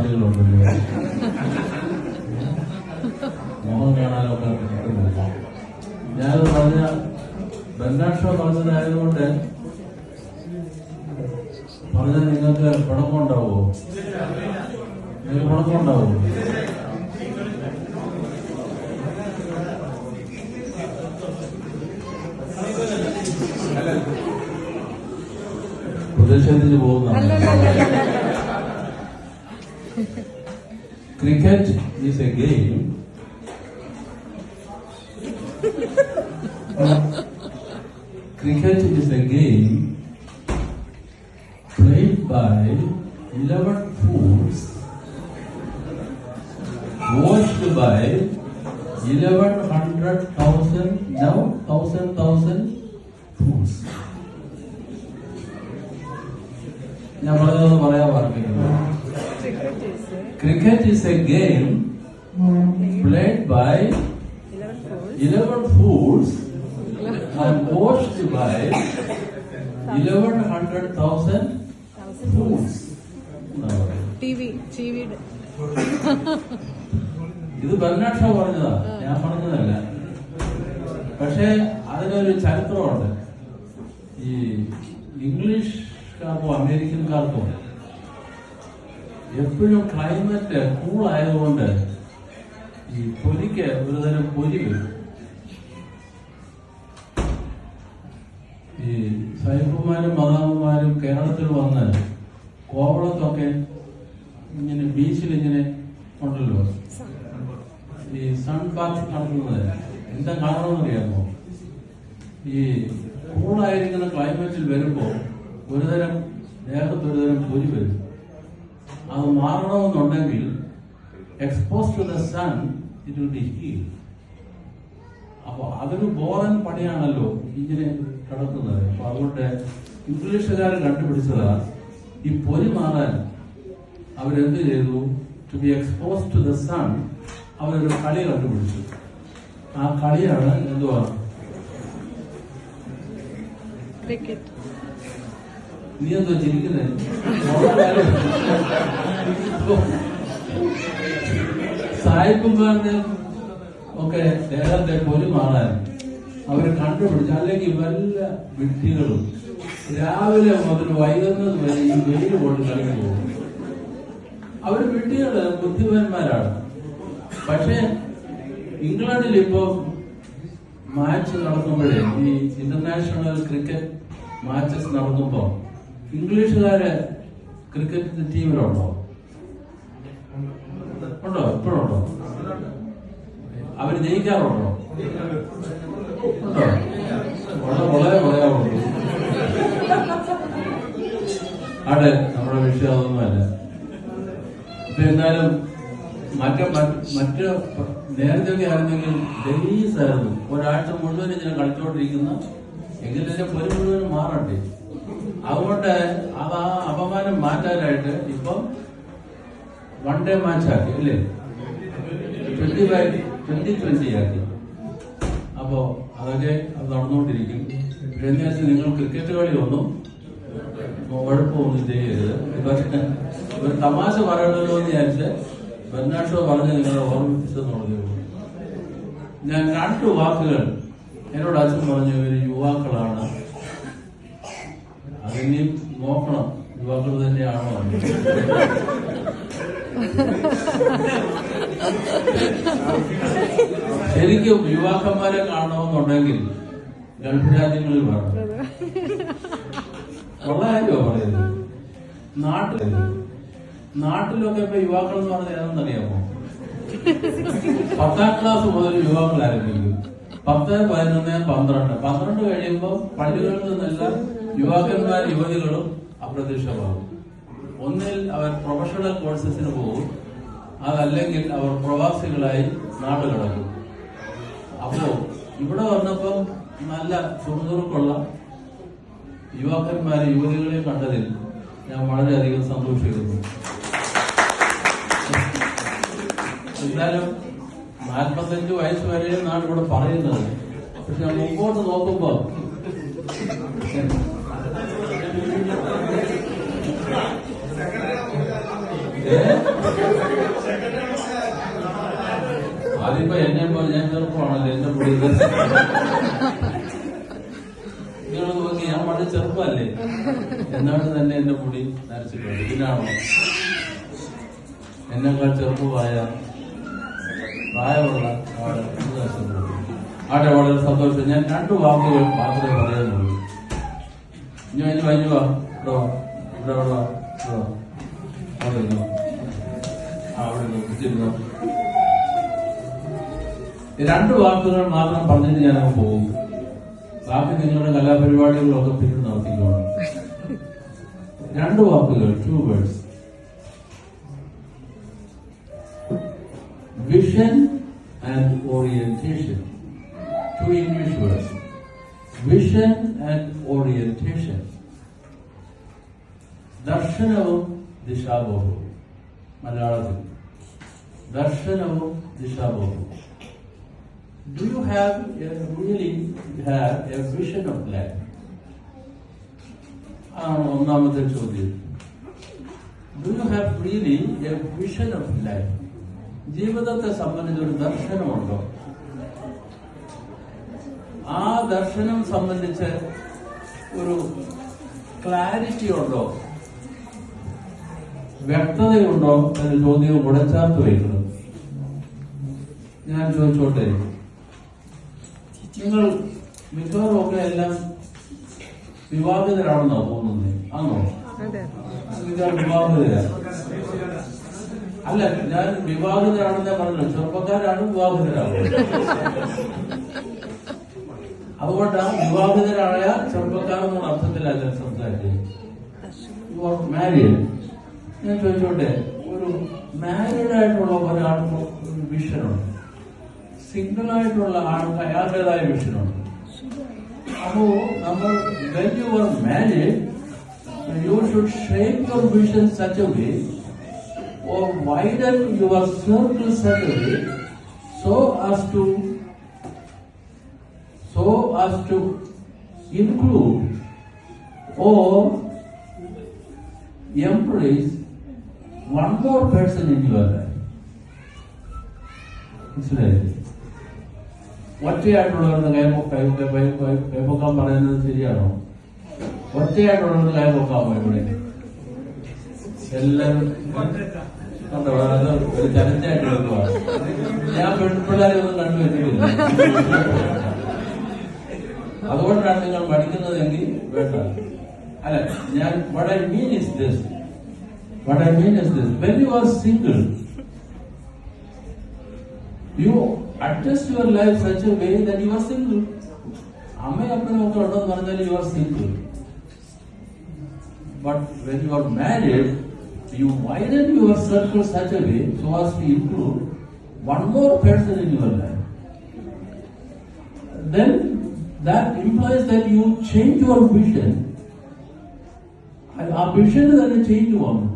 തമാശകളുണ്ടല്ലോ. മുഖം കാണാനൊക്കെ കിട്ടുന്നില്ല. ഞാനത് പറഞ്ഞ ബെർണാഡ് ഷോ പറഞ്ഞതായതുകൊണ്ട് പറഞ്ഞാൽ നിങ്ങൾക്ക് പിണക്കമുണ്ടാവോ? നിങ്ങൾക്ക് പിണക്കമുണ്ടാവോ? പ്രതിഷേധിച്ച് പോകുന്ന cricket is A game. Cricket is a game played by 11 fools, watched by 1100,000, now 1,000 fools. ഞാൻ പറഞ്ഞതൊന്ന് പറയാൻ പറഞ്ഞിരുന്നു. Cricket is a game played by 11 fools and watched by 1100,000 fools. ഇത് ബെർണാഡ് ഷോ പറഞ്ഞതാ, ഞാൻ പറഞ്ഞതല്ല. പക്ഷെ അതിനൊരു ചരിത്രമുണ്ട്. ഈ ഇംഗ്ലീഷ്കാർക്കോ അമേരിക്കൻകാർക്കോ എപ്പോഴും ക്ലൈമറ്റ് കൂളായതുകൊണ്ട് ഈ പൊരിക്ക് ഒരുതരം പൊരി വരും. ഈ സൈഫുമാരും മദാമുമാരും കേരളത്തിൽ വന്ന് കോവളത്തൊക്കെ ഇങ്ങനെ ബീച്ചിൽ ഇങ്ങനെ ഉണ്ടല്ലോ ഈ സൺ ബാത്ത് നടത്തുന്നത്. എന്താ കാരണമെന്നറിയാമോ? ഈ കൂളായിരിക്കുന്ന ക്ലൈമറ്റിൽ വരുമ്പോൾ ഒരുതരം ദേഹത്ത് ഒരുതരം പൊരി വരും. അത് മാറണമെന്നുണ്ടെങ്കിൽ expose to the sun it will be healed. അപ്പൊ അതൊരു ബോറൻ പണിയാണല്ലോ ഇങ്ങനെ കിടക്കുന്നത്. അപ്പൊ അതുകൊണ്ട് ഇംഗ്ലീഷുകാർ കണ്ടുപിടിച്ചതാ ഈ പൊരി മാറാൻ. അവരെന്ത് ചെയ്തു? To be expose to the sun അവരൊരു കളി കണ്ടുപിടിച്ചു. ആ കളിയാണ് എന്തുവാ? നീ എന്തോ ചിരിക്കുന്നത്? സായിപ്പുമാരുടെ ഒക്കെ ദേഹത്തെ പൊരി മാറാൻ അവര് കണ്ടുപിടിച്ചു. അല്ലെങ്കിൽ വല്ല വിഡ്ഢികളും രാവിലെ മുതൽ വൈകുന്നത് വരെ ഈ വെയിൽ കൊണ്ട് കളിക്ക് പോകും. അവര് വിഡ്ഢികള് ബുദ്ധിമാന്മാരാണ്. പക്ഷെ ഇംഗ്ലണ്ടിൽ ഇപ്പോ മാച്ച് നടക്കുമ്പോഴേ, ഈ ഇന്റർനാഷണൽ ക്രിക്കറ്റ് മാച്ചസ് നടക്കുമ്പോ ഇംഗ്ലീഷുകാര് ക്രിക്കറ്റ് ടീമിലുണ്ടോ? ഉണ്ടോ? ഇപ്പോഴുണ്ടോ? അവര് ജയിക്കാറുണ്ടോ? ഉണ്ടോ? വളരെ പറയാറുള്ളൂ. അവിടെ നമ്മുടെ വിഷയം അതൊന്നുമല്ല. ഇപ്പൊ എന്നാലും മറ്റ് നേരത്തെയൊക്കെ ആയിരുന്നെങ്കിൽ ഡെയിലീസ് ആയിരുന്നു. ഒരാഴ്ച മുഴുവൻ ഇങ്ങനെ കളിച്ചോണ്ടിരിക്കുന്ന എങ്കിലെ പൊരി മുഴുവൻ മാറട്ടെ. അതുകൊണ്ട് അത് ആ അപമാനം മാറ്റാനായിട്ട് ഇപ്പം വൺ ഡേ മാച്ചാക്കി, അല്ലേ? 2020 ആക്കി. അപ്പോ അതൊക്കെ അത് നടന്നുകൊണ്ടിരിക്കും. പിന്നെ നിങ്ങൾ ക്രിക്കറ്റ് കളിയൊന്നും കുഴപ്പമൊന്നും ചെയ്യരുത്. ഒരു തമാശ പറയണല്ലോ എന്ന് വിചാരിച്ച് ബെർണാഡ് ഷോ പറഞ്ഞ് നിങ്ങളെ ഓർമ്മിപ്പിച്ചെന്നുള്ളതേ ഉള്ളൂ. ഞാൻ 2 വാക്കുകൾ എന്നോട് അച്ഛൻ പറഞ്ഞു, ഇവര് യുവാക്കളാണ്, അതിനെയും നോക്കണം, യുവാക്കൾ തന്നെയാണോ? ശരിക്കും യുവാക്കന്മാരെ കാണണമെന്നുണ്ടെങ്കിൽ ഗൾഫ് രാജ്യങ്ങളിൽ വേണം. ഉള്ള കാര്യമോ പറയുന്നത്? നാട്ടിലൊക്കെ ഇപ്പൊ യുവാക്കൾ എന്ന് പറഞ്ഞാൽ ഏതെന്നറിയാമോ? 10ാം ക്ലാസ് മുതൽ യുവാക്കൾ ആരംഭിക്കും. 10, 11, 12 കഴിയുമ്പോൾ പള്ളികളിൽ നിന്നെല്ലാം യുവാക്കന്മാർ യുവതികളും അപ്രത്യക്ഷമാകും. ഒന്നിൽ അവർ പ്രൊഫഷണൽ കോഴ്സസിന് പോകും, അതല്ലെങ്കിൽ അവർ പ്രവാസികളായി നാട് കടക്കും. അപ്പോ ഇവിടെ വന്നപ്പം നല്ല ചുറുചുറുക്കുള്ള യുവാക്കന്മാരെ യുവതികളെ കണ്ടതിൽ ഞാൻ വളരെയധികം സന്തോഷിക്കുന്നു. എന്തായാലും 45 വയസ്സ് വരെ നാട് ഇവിടെ പറയുന്നത്. പക്ഷെ മുമ്പോട്ട് നോക്കുമ്പോ നിങ്ങൾ നോക്കി, ഞാൻ വളരെ ചെറുപ്പമല്ലേ, എന്നാണ് തന്നെ എന്റെ മുടി നരച്ചിട്ടുണ്ട്. ഇതിനാണോ എന്നെക്കാൾ ചെറുപ്പമായ പ്രായമുള്ള ആളെ ആടെ വളരെ സന്തോഷം. ഞാൻ 2 വാക്കുകൾ മാത്രമേ പറയാനുള്ളൂ. ഇനി വാ, ഇവിടെ വാ, ഇവിടെ വാ, അവിടെ ഇരുന്നോ, അവിടെ കുത്തിരുന്നോ. 2 വാക്കുകൾ മാത്രം പറഞ്ഞിട്ട് ഞാനങ്ങ് പോകും. ബാക്കി നിങ്ങളുടെ കലാപരിപാടികളൊക്കെ പിന്നീട് നടത്തിക്കോണം. 2 വാക്കുകൾ, 2 words. Vision and orientation. 2 English words. Vision and orientation. ദർശനവും ദിശാബോധവും. മലയാളത്തിൽ ദർശനവും ദിശാബോധവും. Do you really have a vision of life? ആണ് ഒന്നാമത്തെ ചോദ്യം. Do you have really a vision of life? ജീവിതത്തെ സംബന്ധിച്ച് ഒരു ദർശനമുണ്ടോ? ആ ദർശനം സംബന്ധിച്ച് ഒരു ക്ലാരിറ്റി ഉണ്ടോ, വ്യക്തതയുണ്ടോ എന്ന ചോദ്യം കൂടെ ചേർത്ത് വയ്ക്കണം. ഞാൻ ചോദിച്ചോട്ടെ, നിങ്ങൾ മിക്കവാറും ഒക്കെ എല്ലാം വിവാഹിതരാണെന്നോ തോന്നുന്നത്? ആണോ? നിങ്ങൾ വിവാഹിതരാണ്? അല്ല, ഞാൻ വിവാഹിതരാണെന്നേ പറഞ്ഞു. ചെറുപ്പക്കാരാണ് വിവാഹിതരാകുന്നത്. അതുകൊണ്ടാണ് വിവാഹിതരായ ചെറുപ്പക്കാരെന്നുള്ള അർത്ഥത്തിലല്ല സംസാരിച്ചത്. മാരീഡ്. ഞാൻ ചോദിച്ചോട്ടെ, ഒരു മാരീഡ് ആയിട്ടുള്ള ഒരാൾക്ക് ഒരു വിഷനുണ്ട്, സിംഗിൾ ആയിട്ടുള്ള ആൾക്ക് അയാളുടേതായ വിഷനുണ്ട്. അപ്പോ നമ്മൾ when you are married, you should shape your vision such a way or widen your circle such a way so as to include or embrace one more person in your life. മനസ്സിലായില്ലേ? ഒറ്റയായിട്ടുള്ളവരുടെ കൈപൊക്കാൻ പറയുന്നത് ശരിയാണോ? ഒറ്റയായിട്ടുള്ളവരുടെ കൈപൊക്കാമോ? ഇവിടെ എല്ലാവരും കണ്ടോ, അത് ഒരു ചലഞ്ചായിട്ട് എടുക്കുവാണ്. ഞാൻ പെൺപിള്ളേരെ ഒന്നും കണ്ടുവച്ചിട്ടില്ല. അതുകൊണ്ടാണ് നിങ്ങൾ പഠിക്കുന്നതെങ്കിൽ വേണ്ട. അല്ല, ഞാൻ what I mean is this. When you are single, you adjust your life such a way that you are single. അമ്മയും അപ്പനും ഒക്കെ ഉണ്ടെന്ന് പറഞ്ഞാൽ you are single. But when you are married, you widen your circle such a way so as to include one more person in your life. Then that implies that you change your vision. ആ vision തന്നെ change വന്നു.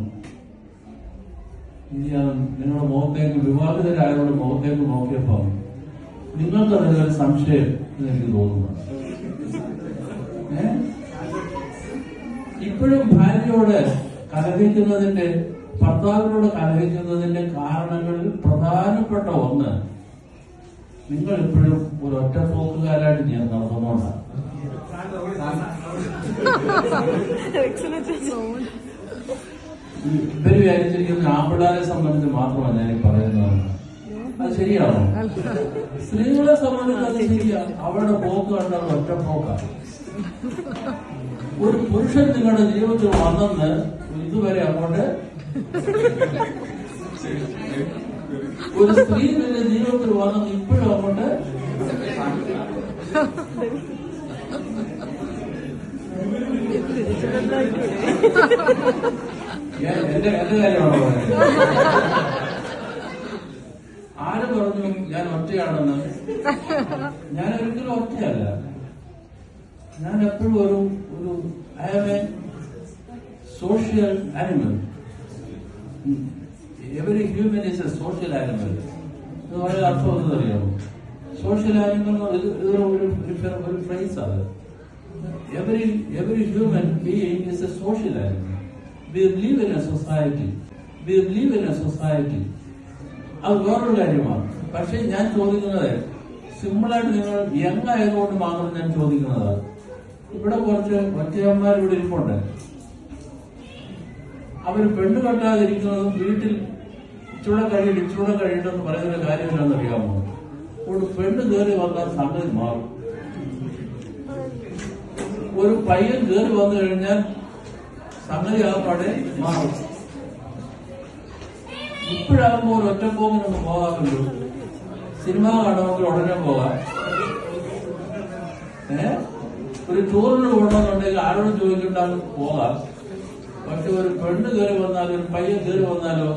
നിങ്ങളുടെ മുഖത്തേക്ക്, വിവാഹിതരായവരുടെ മുഖത്തേക്ക് നോക്കിയപ്പോൾ നിങ്ങൾക്ക് അതിന് ഒരു സംശയം എനിക്ക് തോന്നുന്നു. ഇപ്പോഴും ഭാര്യയോട് കലഹിക്കുന്നതിന്റെ, ഭർത്താവിനോട് കലഹിക്കുന്നതിന്റെ കാരണങ്ങളിൽ പ്രധാനപ്പെട്ട ഒന്ന്, നിങ്ങൾ ഇപ്പോഴും ഒരു ഒറ്റ പോക്കുകാരായിട്ട് ഞാൻ നടന്നുകൊണ്ടാണ്. ഇവര് വിചാരിച്ചിരിക്കുന്ന ആമ്പിള്ളാരെ സംബന്ധിച്ച് മാത്രമാണ് ഞാൻ പറയുന്നത്. അത് ശരിയാണോ? സ്ത്രീകളെ സംബന്ധിച്ച് അത് ശരിയാണ്. അവരുടെ പോക്ക് കണ്ടാൽ ഒറ്റ പോക്കാണ്. ഒരു പുരുഷൻ നിങ്ങളുടെ ജീവിതത്തിൽ വന്നെന്ന് ഇതുവരെ അങ്ങോട്ട്, ഒരു സ്ത്രീ നിന്റെ ജീവിതത്തിൽ വന്നെന്ന് ഇപ്പോഴും അങ്ങോട്ട് എന്റെ കാര്യമാണോ പറയുന്നത്? ആര് പറഞ്ഞു ഞാൻ ഒറ്റയാണെന്ന്? ഞാൻ ഒരിക്കലും ഒറ്റയല്ല. ഞാൻ എപ്പോഴും ഒരു I am a social animal. Every human is a social animal. ഇത് വളരെ അർത്ഥം ഒന്നും അറിയാമോ? സോഷ്യൽ ആനിമൽ ഒരു ഫ്രേസ് ആണ്. Every human being is a social animal. We live in a society. അത് വേറൊരു കാര്യമാണ്. പക്ഷെ ഞാൻ ചോദിക്കുന്നത്, സിമ്പിളായിട്ട് നിങ്ങൾ യങ് ആയതുകൊണ്ട് മാത്രം ഞാൻ ചോദിക്കുന്നതാണ്. ഇവിടെ കുറച്ച് ഒറ്റയന്മാർ ഇവിടെ ഇരിപ്പുണ്ട്. അവര് പെണ്ണ് കെട്ടാതിരിക്കുന്നതും വീട്ടിൽ ഇച്ചൂടെ കഴിയട്ടെന്ന് പറയുന്ന കാര്യം എന്താണെന്ന് അറിയാമോ? ഒരു പെണ്ണ് കയറി വന്നാൽ സംഗതി മാറും. ഒരു പയ്യൻ കയറി വന്നു കഴിഞ്ഞാൽ സംഗതി ആകപ്പാടെ മാറും. ഇപ്പോഴാകുമ്പോൾ ഒരു ഒറ്റപ്പോങ്ങിനൊന്നും പോകാമല്ലോ. സിനിമ കാണുമെങ്കിൽ ഉടനെ പോകാം. ഒരു ടൂറിന് പോകണമെന്നുണ്ടെങ്കിൽ ആരോടും ചോദിച്ചിട്ടാണ് പോകാം. പക്ഷെ ഒരു പെണ്ണ് കയറി വന്നാലോ ഒരു പയ്യൻ കയറി വന്നാലോ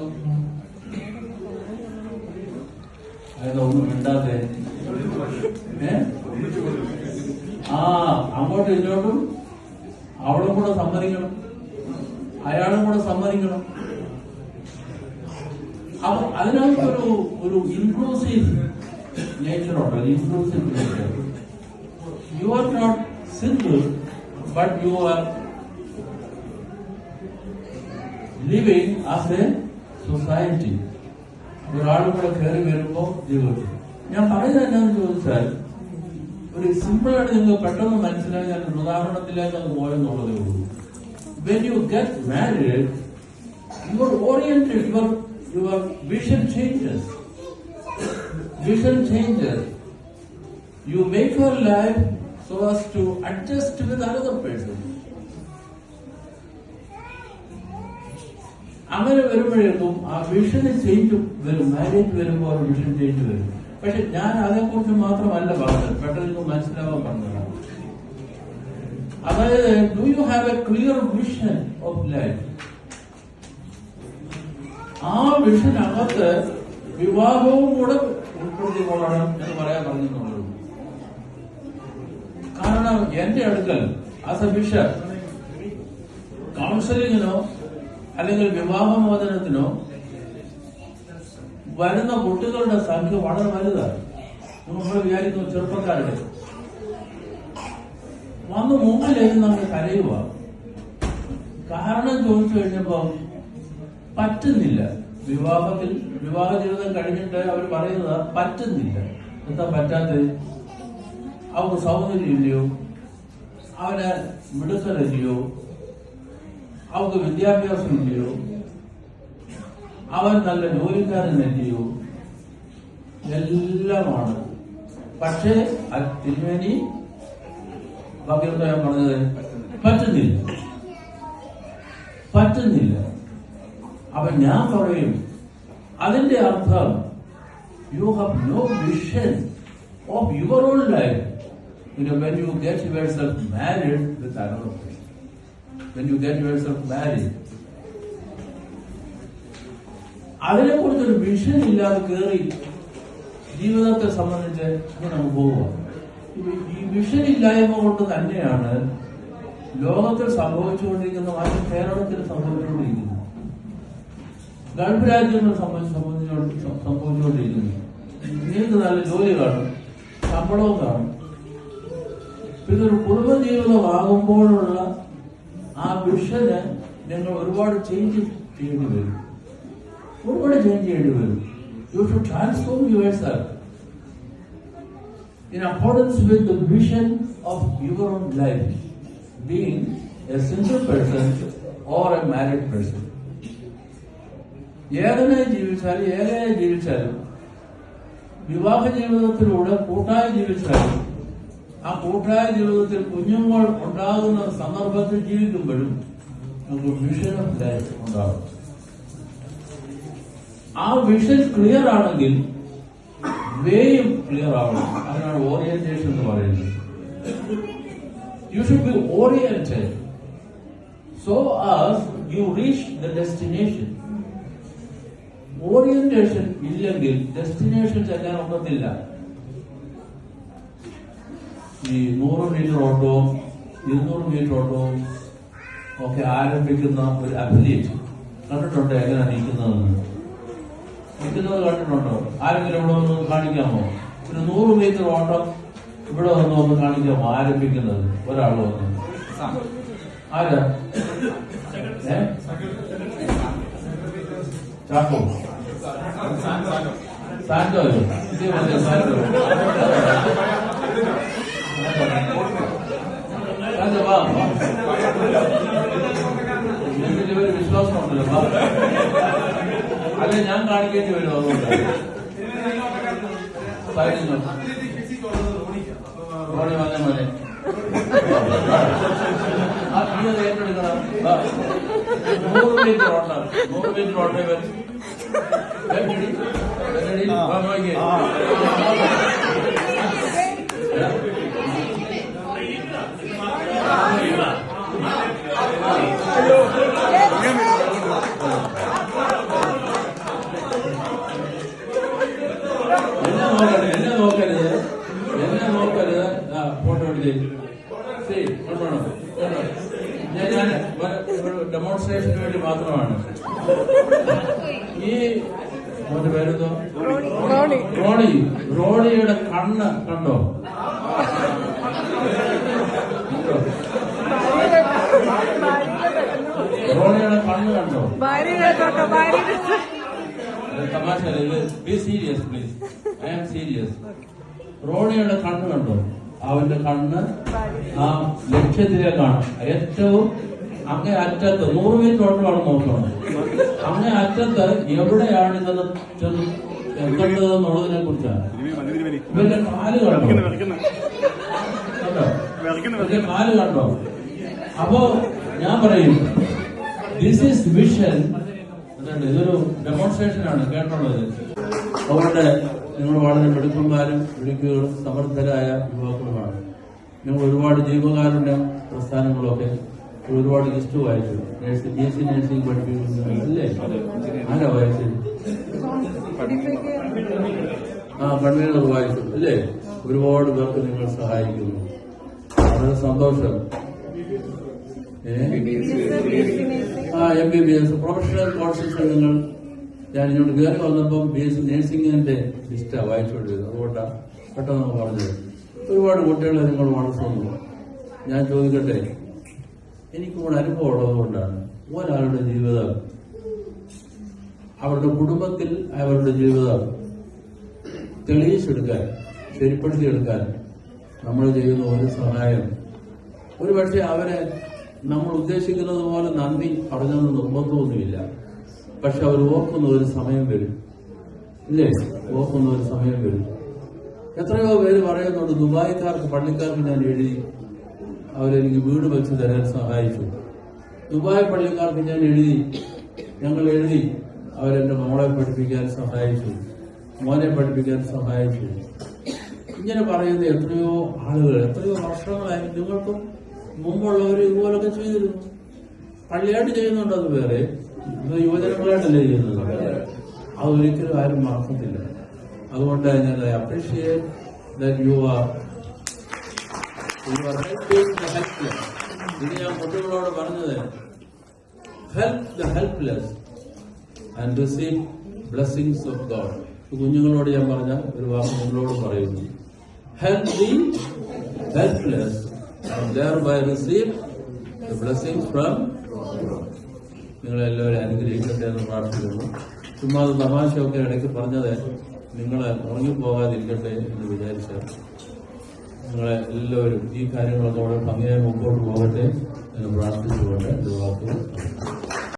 അതൊന്നും മിണ്ടാതെ അങ്ങോട്ടും ഇങ്ങോട്ടും അവളും കൂടെ സമ്മതിക്കണം, അയാളും കൂടെ സമ്മതിക്കണം. അപ്പൊ അതിനകത്ത് ഒരു ഇൻക്ലൂസീവ് നേച്ചറുണ്ട്. Inclusive nature. You are not single but you are living as a society. ഒരാളും കൂടെ കയറി വരുമ്പോ ജീവിതം. ഞാൻ പറയുന്നത് എന്താണെന്ന് ചോദിച്ചാൽ ഒരു സിമ്പിളായിട്ട് നിങ്ങൾക്ക് പെട്ടെന്ന് മനസ്സിലായി. ഞാൻ ഉദാഹരണത്തിലേക്ക് അത് പോയെന്നുള്ളതേ ഉള്ളൂ. When you get married, your oriented, your vision changes. Vision changes. You make your life so as to adjust with another person. അങ്ങനെ വരുമ്പോഴേക്കും ആ വിഷന് ചേഞ്ച് വരും. മാരേജ് വരുമ്പോൾ വിഷൻ ചേഞ്ച് വരും. പക്ഷെ ഞാൻ അതേക്കുറിച്ച് മാത്രമല്ല പറഞ്ഞത്, പെട്ടെന്ന് മനസ്സിലാവാൻ പറഞ്ഞതാണ്. അതായത് do you have A clear vision of life? ആ വിഷനകത്ത് വിവാഹവും കൂടെ ഉൾപ്പെടുത്തിക്കൊള്ളണം എന്ന് പറയാൻ പറഞ്ഞിട്ടുള്ളൂ. കാരണം എന്റെ അടുക്കൽ ആസ് എ ബിഷപ്പ് കൗൺസിലിങ്ങിനോ അല്ലെങ്കിൽ വിവാഹമോചനത്തിനോ വരുന്ന കുട്ടികളുടെ സംഖ്യ വളരെ വലുതാണ്. നമ്മൾ വിചാരിക്കുന്നു ചെറുപ്പക്കാരുടെ വന്ന് മുമ്പിലേക്ക് നമ്മൾ കരയുക. കാരണം ചോദിച്ചു കഴിഞ്ഞപ്പോ പറ്റുന്നില്ല. വിവാഹ ജീവിതം കഴിഞ്ഞിട്ട് അവർ പറയുന്നത് പറ്റുന്നില്ല. എന്താ പറ്റാത്തത്? അവർക്ക് സൗന്ദര്യമില്ലയോ, അവന് മിടുക്കലില്ലയോ, അവർക്ക് വിദ്യാഭ്യാസം ഇല്ലയോ, അവൻ നല്ല ജോലിക്കാരനല്ലയോ, എല്ലാമാണ്. പക്ഷേ തിരുമേനി ബാക്കിയൊക്കെ ഞാൻ പറഞ്ഞത് പറ്റുന്നില്ല. അപ്പൊ ഞാൻ പറയും അതിന്റെ അർത്ഥം you have no vision of your own life. When you get yourself married with another person, when you get yourself married, അതിനെ കുറിച്ചൊരു വിഷൻ ഇല്ലാതെ കയറി ജീവിതത്തെ സംബന്ധിച്ച് നമുക്ക് പോവുക. ഈ വിഷൻ ഇല്ലായ്മ കൊണ്ട് തന്നെയാണ് ലോകത്തിൽ സംഭവിച്ചുകൊണ്ടിരിക്കുന്ന മാറ്റം കേരളത്തിൽ സംഭവിച്ചുകൊണ്ടിരിക്കുന്നത്, ഗൾഫ് രാജ്യങ്ങൾ സംഭവിച്ചുകൊണ്ടിരിക്കുന്നു. നിങ്ങൾക്ക് നല്ല ജോലി കാണും, ശമ്പളവും കാണും. ഇതൊരു കുടുംബജീവിതമാകുമ്പോഴുള്ള ആ വിഷന് നിങ്ങൾ ഒരുപാട് ചേഞ്ച് ചെയ്യേണ്ടി വരും. You should transform yourself in accordance with the vision of your own life, being a single person or a married person. ഏകനായി ജീവിച്ചാലും വിവാഹ ജീവിതത്തിലൂടെ കൂട്ടായി ജീവിച്ചാലും ആ കൂട്ടായ ജീവിതത്തിൽ കുഞ്ഞുങ്ങൾ ഉണ്ടാകുന്ന സന്ദർഭത്തിൽ ജീവിക്കുമ്പോഴും നമുക്ക് വിഷൻ ഓഫ് ലൈഫ് ഉണ്ടാകും. ആ വിഷൻ ക്ലിയർ ആണെങ്കിൽ വേയും ക്ലിയർ ആവണം. അതിനാണ് ഓറിയന്റേഷൻ എന്ന് പറയുന്നത്. You should be oriented so as you reach the destination. Orientation ഇല്ലെങ്കിൽ ഡെസ്റ്റിനേഷൻ ചെല്ലാൻ ഒക്കത്തില്ല. ഈ 100 മീറ്റർ ഓട്ടവും 200 മീറ്റർ ഓട്ടവും ഒക്കെ ആരംഭിക്കുന്ന ഒരു അത്ലീറ്റ് കണ്ടിട്ടുണ്ട്. എങ്ങനെ നിൽക്കുന്നത് കണ്ടിട്ടുണ്ടോ? ആരെങ്കിലും ഇവിടെ ഒന്ന് കാണിക്കാമോ? ഒരു 100 മീറ്റർ ഓട്ടം ഇവിടെ ഒന്ന് കാണിക്കാമോ? ആരംഭിക്കുന്നത് ഒരാൾ വന്നു. ആരാ? ചാക്കോ സാന്റോയോ സാന്റോ വാ ഒരു വിശ്വാസമുണ്ടല്ലോ. അല്ലെ ഞാൻ കാണിക്കേണ്ടി വരും. അതുകൊണ്ട് റോണി വന്നേ മോനെ ആ പിന്നെ ഏറ്റെടുക്കണം. 100 മീറ്റർ ഓട്ടം 100 മീറ്റർ ഓട്ടം എന്നെ നോക്കരുത്. ഫോട്ടോ എടുത്ത് ഞാൻ ഡെമോൺസ്ട്രേഷന് വേണ്ടി മാത്രമാണ്. ഈ അവന്റെ പേരെന്തോ റോണിയുടെ കണ്ണ് കണ്ടോ? റോണിയുടെ കണ്ണ് കണ്ടോ? തമാശ. Be serious please. I am serious. റോണിയുടെ കണ്ണ് കണ്ടോ? അവന്റെ കണ്ണ് ആ ലക്ഷ്യത്തിലേക്കാണ്. ഏറ്റവും അങ്ങേ അറ്റത്ത് 100 മീറ്റർ ഓട്ടമാണ് നോക്കണം. അങ്ങേ അറ്റത്ത് എവിടെയാണ് ഇതെന്ന് എത്തേണ്ടതെന്നുള്ളതിനെ കുറിച്ചാണ്. ഇവന്റെ കാല് കണ്ടോ? ഇവന്റെ കാല് കണ്ടോ? അപ്പോ ഞാൻ പറയും ദിസ് ഈസ് വിഷൻ. ഇതൊരു ഡെമോൺസ്ട്രേഷനാണ് കേട്ടുള്ളത്. അതുകൊണ്ട് നിങ്ങൾ വളരെ മിടുക്കന്മാരും മിടുക്കുകളും സമർത്ഥരായ യുവാക്കളുമാണ്. നിങ്ങൾ ഒരുപാട് ജീവകാരുണ്യ പ്രസ്ഥാനങ്ങളൊക്കെ ഒരുപാട് ലിസ്റ്റ് വായിച്ചു. BSc നഴ്സിംഗ് പഠിപ്പിക്കുന്നല്ലേ? ആരാ വായിച്ചത്? കൺവീനർ വായിച്ചു അല്ലേ? ഒരുപാട് പേർക്ക് നിങ്ങൾ സഹായിക്കുന്നു. വളരെ സന്തോഷം. MBBS പ്രൊഫഷണൽ കോഴ്സസ് നിങ്ങൾ ഞാൻ ഇങ്ങോട്ട് കയറി വന്നപ്പം BSc നഴ്സിംഗിന്റെ ലിസ്റ്റാ വായിച്ചുകൊണ്ടിരുന്നത്. അതുകൊണ്ടാണ് പെട്ടെന്ന് പറഞ്ഞത്. ഒരുപാട് കുട്ടികളെ നിങ്ങൾ വളർത്തുന്നു. ഞാൻ ചോദിക്കട്ടെ, എനിക്കിവിടെ അനുഭവം ഉള്ളതുകൊണ്ടാണ് ഒരാളുടെ ജീവിതം, അവരുടെ കുടുംബത്തിൽ അവരുടെ ജീവിതം തെളിയിച്ചെടുക്കാൻ, ശരിപ്പെടുത്തിയെടുക്കാൻ നമ്മൾ ചെയ്യുന്ന ഒരു സഹായം, ഒരുപക്ഷെ അവരെ നമ്മൾ ഉദ്ദേശിക്കുന്നത് പോലെ നന്ദി പറഞ്ഞതെന്ന് നിർബന്ധമൊന്നുമില്ല. പക്ഷെ അവർ ഓർക്കുന്ന ഒരു സമയം വരും, ഇല്ലേ? ഓർക്കുന്ന ഒരു സമയം വരും. എത്രയോ പേര് പറയുന്നുണ്ട്, ദുബായിക്കാർക്ക് പള്ളിക്കാർക്ക് ഞാൻ എഴുതി അവരെനിക്ക് വീട് വെച്ച് തരാൻ സഹായിച്ചു. ദുബായ് പള്ളിക്കാർക്ക് ഞാൻ ഞങ്ങൾ എഴുതി അവരെന്റെ മോളെ പഠിപ്പിക്കാൻ സഹായിച്ചു, മോനെ പഠിപ്പിക്കാൻ സഹായിച്ചു. ഇങ്ങനെ പറയുന്ന എത്രയോ ആളുകൾ, എത്രയോ വർഷങ്ങളായി. നിങ്ങൾക്കും മുമ്പുള്ളവർ ഇതുപോലൊക്കെ ചെയ്തിരുന്നു. പള്ളിയായിട്ട് ചെയ്യുന്നുണ്ട്, അത് വേറെ. യുവജനങ്ങളായിട്ടല്ലേ ചെയ്യുന്നത്. അതൊരിക്കലും ആരും മറക്കത്തില്ല. അതുകൊണ്ട് ഞാൻ appreciate that you are helping the helpless. ഇത് ഞാൻ കുട്ടികളോട് പറഞ്ഞത്, help the helpless and receive blessings of God. കുഞ്ഞുങ്ങളോട് ഞാൻ പറഞ്ഞ ഒരു വാക്ക് നിങ്ങളോട് പറയുന്നു, help the helpless and thereby receive the blessings from God. നിങ്ങളെല്ലാവരും അനുഗ്രഹിക്കട്ടെ എന്ന് പ്രാർത്ഥിക്കുന്നു. ചുമ്മാ അത് തമാശയൊക്കെ ഇടയ്ക്ക് പറഞ്ഞത് നിങ്ങളെ ഉറങ്ങിപ്പോകാതിരിക്കട്ടെ എന്ന് വിചാരിച്ചാൽ നിങ്ങളെ എല്ലാവരും ഈ കാര്യങ്ങളൊക്കെ വളരെ ഭംഗിയായി മുമ്പോട്ട് പോകട്ടെ എന്ന് പ്രാർത്ഥിച്ചുകൊണ്ട്